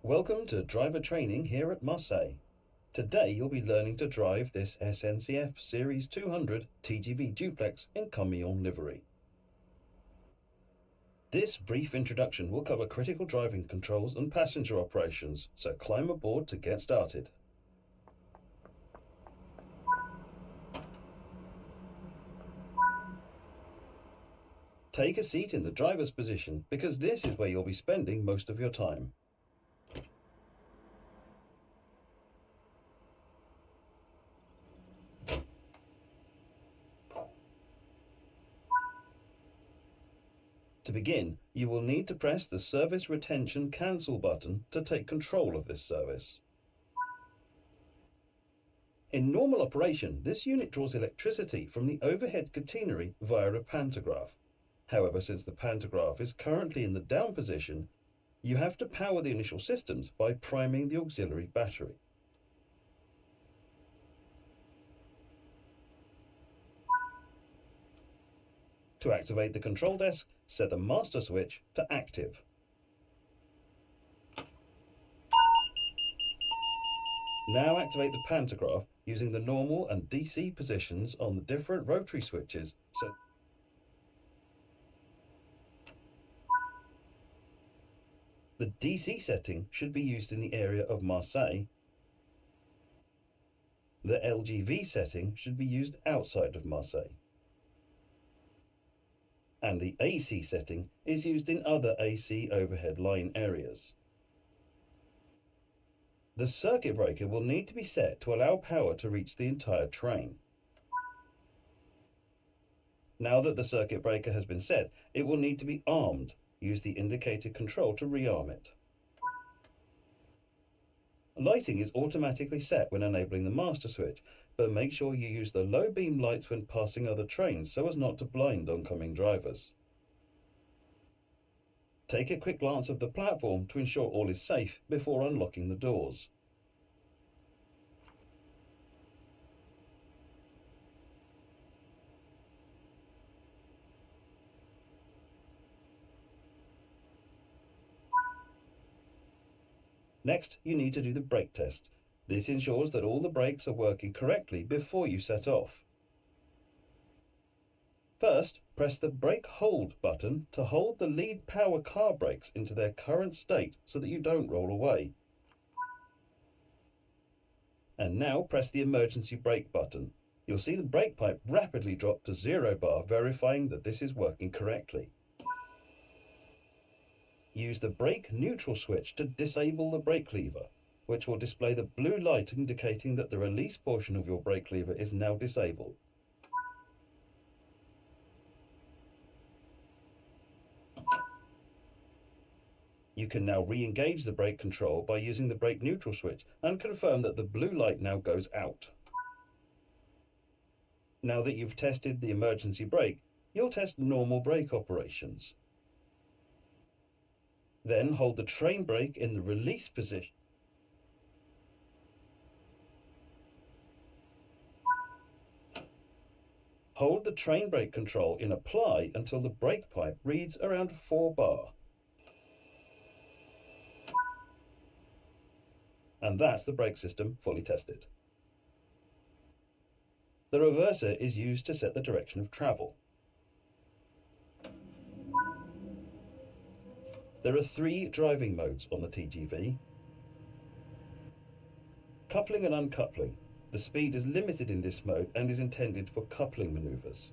Welcome to driver training here at Marseille. Today you'll be learning to drive this SNCF Series 200 TGV Duplex in camion livery. This brief introduction will cover critical driving controls and passenger operations, so climb aboard to get started. Take a seat in the driver's position because this is where you'll be spending most of your time. To begin, you will need to press the Service Retention Cancel button to take control of this service. In normal operation, this unit draws electricity from the overhead catenary via a pantograph. However, since the pantograph is currently in the down position, you have to power the initial systems by priming the auxiliary battery. To activate the control desk, set the master switch to active. Now activate the pantograph using the normal and DC positions on the different rotary switches. The DC setting should be used in the area of Marseille. The LGV setting should be used outside of Marseille. And the AC setting is used in other AC overhead line areas. The circuit breaker will need to be set to allow power to reach the entire train. Now that the circuit breaker has been set, it will need to be armed. Use the indicated control to rearm it. Lighting is automatically set when enabling the master switch, but make sure you use the low beam lights when passing other trains so as not to blind oncoming drivers. Take a quick glance of the platform to ensure all is safe before unlocking the doors. Next, you need to do the brake test. This ensures that all the brakes are working correctly before you set off. First, press the brake hold button to hold the lead power car brakes into their current state so that you don't roll away. And now press the emergency brake button. You'll see the brake pipe rapidly drop to 0 bar, verifying that this is working correctly. Use the brake neutral switch to disable the brake lever, which will display the blue light indicating that the release portion of your brake lever is now disabled. You can now re-engage the brake control by using the brake neutral switch and confirm that the blue light now goes out. Now that you've tested the emergency brake, you'll test normal brake operations. Then hold the train brake in the release position. Hold the train brake control in apply until the brake pipe reads around 4 bar. And that's the brake system fully tested. The reverser is used to set the direction of travel. There are 3 driving modes on the TGV. Coupling and uncoupling. The speed is limited in this mode and is intended for coupling maneuvers.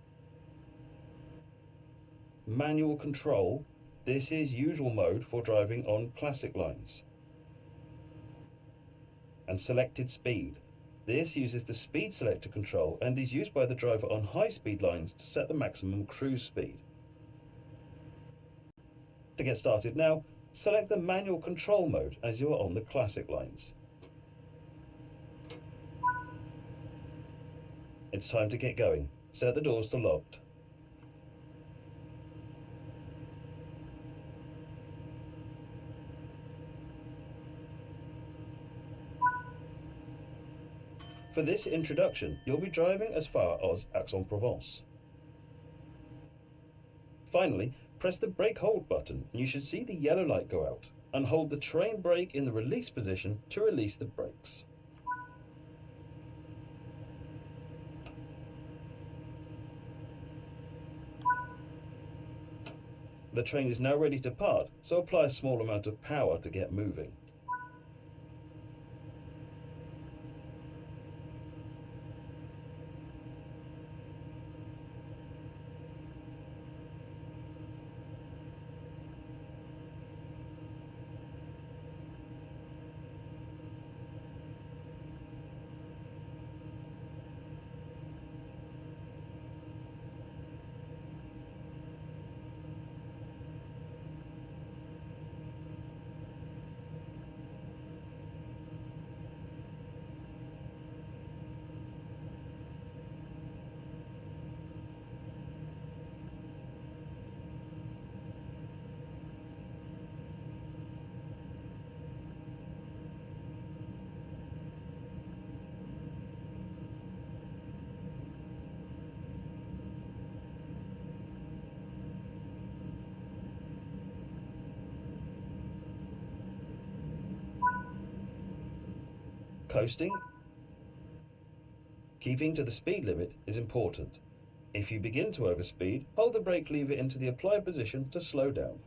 Manual control. This is usual mode for driving on classic lines. And selected speed. This uses the speed selector control and is used by the driver on high-speed lines to set the maximum cruise speed. To get started now, select the manual control mode as you are on the classic lines. It's time to get going. Set the doors to locked. For this introduction, you'll be driving as far as Aix-en-Provence. Finally, press the brake hold button and you should see the yellow light go out. and hold the train brake in the release position to release the brakes. The train is now ready to part, so apply a small amount of power to get moving. Coasting. Keeping to the speed limit is important. If you begin to overspeed, hold the brake lever into the applied position to slow down.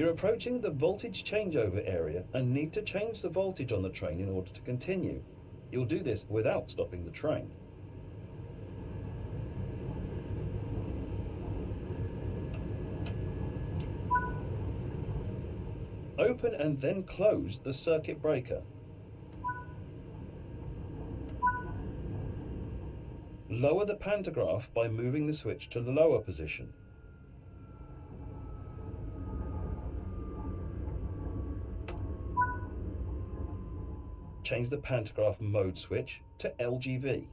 You're approaching the voltage changeover area and need to change the voltage on the train in order to continue. You'll do this without stopping the train. Open and then close the circuit breaker. Lower the pantograph by moving the switch to the lower position. Change the pantograph mode switch to LGV.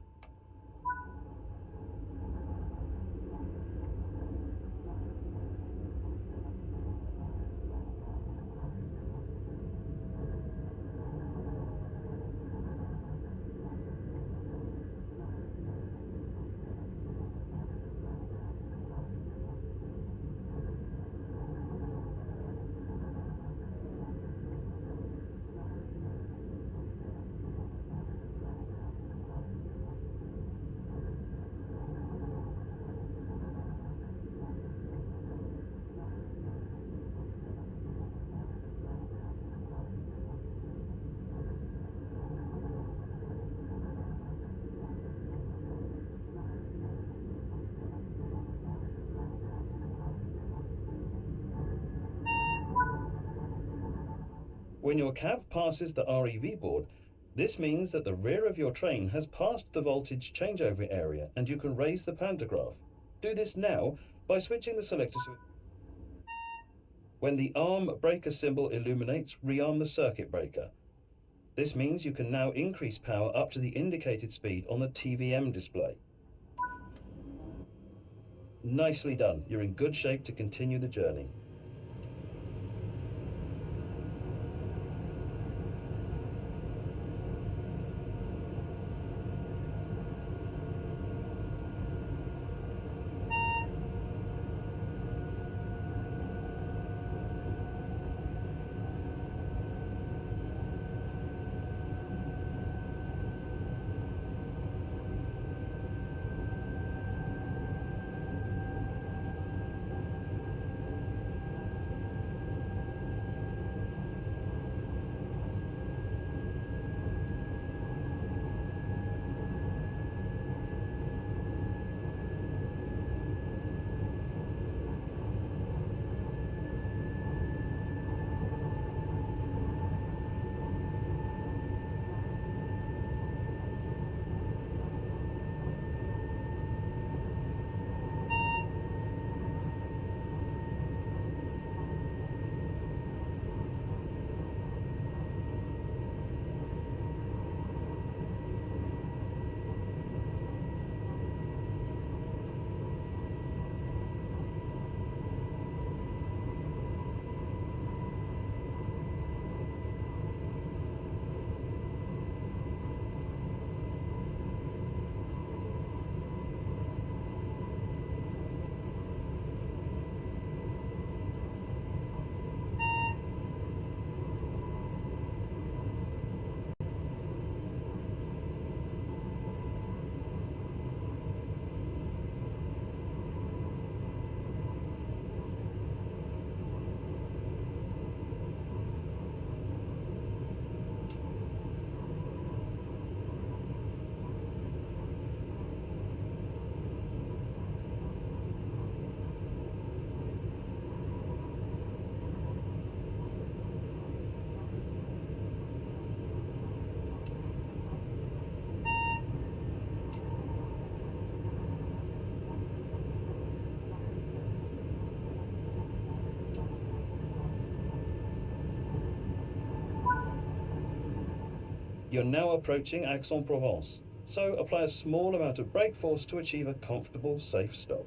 When your cab passes the REV board, this means that the rear of your train has passed the voltage changeover area and you can raise the pantograph. Do this now by switching the selector switch. When the arm breaker symbol illuminates, rearm the circuit breaker. This means you can now increase power up to the indicated speed on the TVM display. Nicely done. You're in good shape to continue the journey. You're now approaching Aix-en-Provence, so apply a small amount of brake force to achieve a comfortable, safe stop.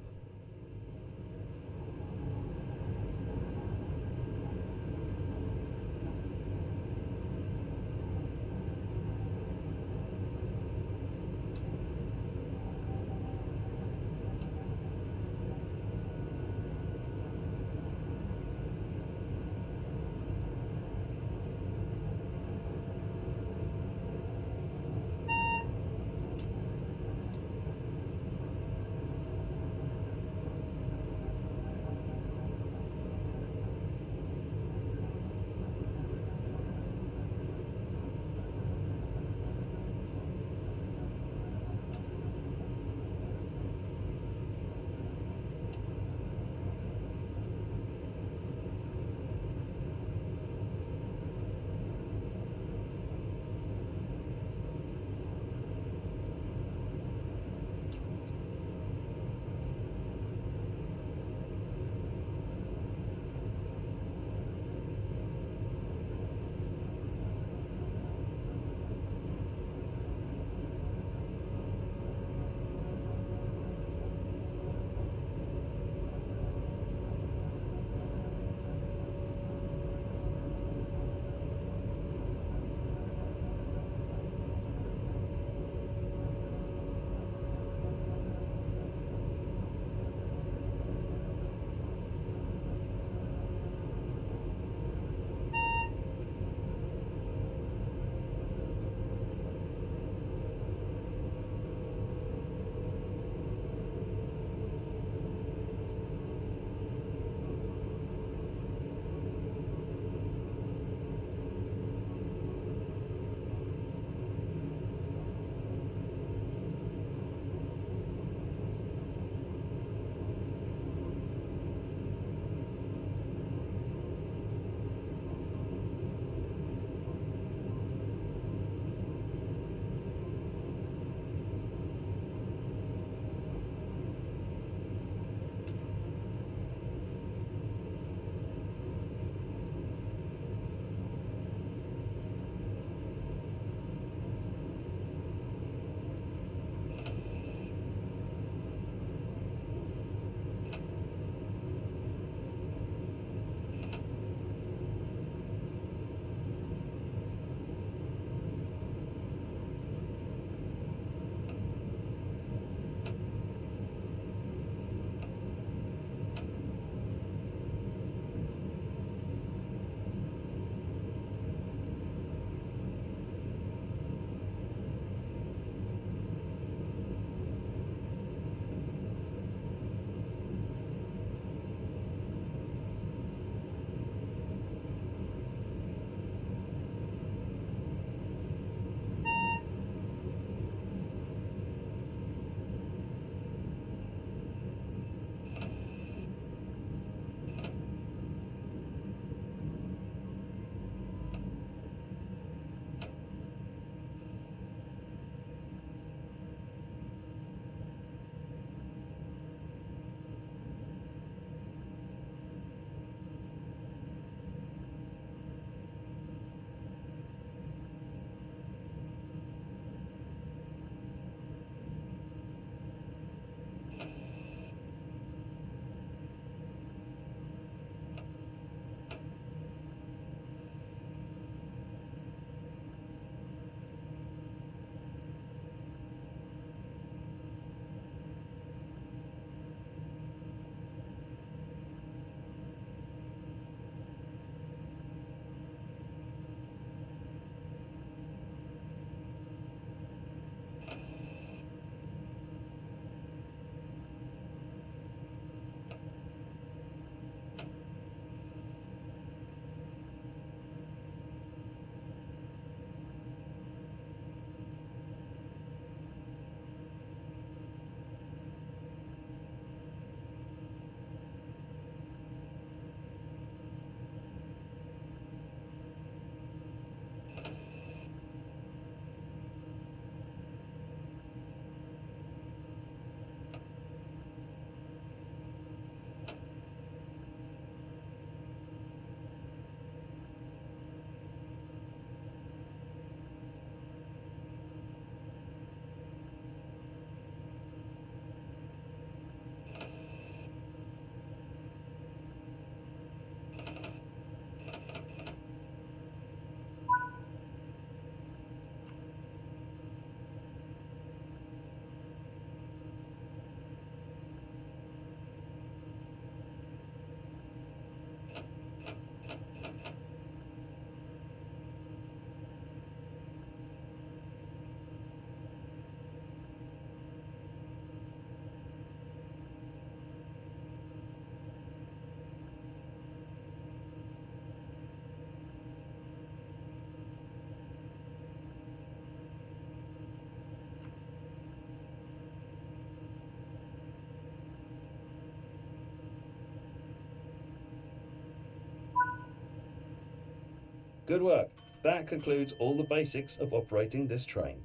Good work. That concludes all the basics of operating this train.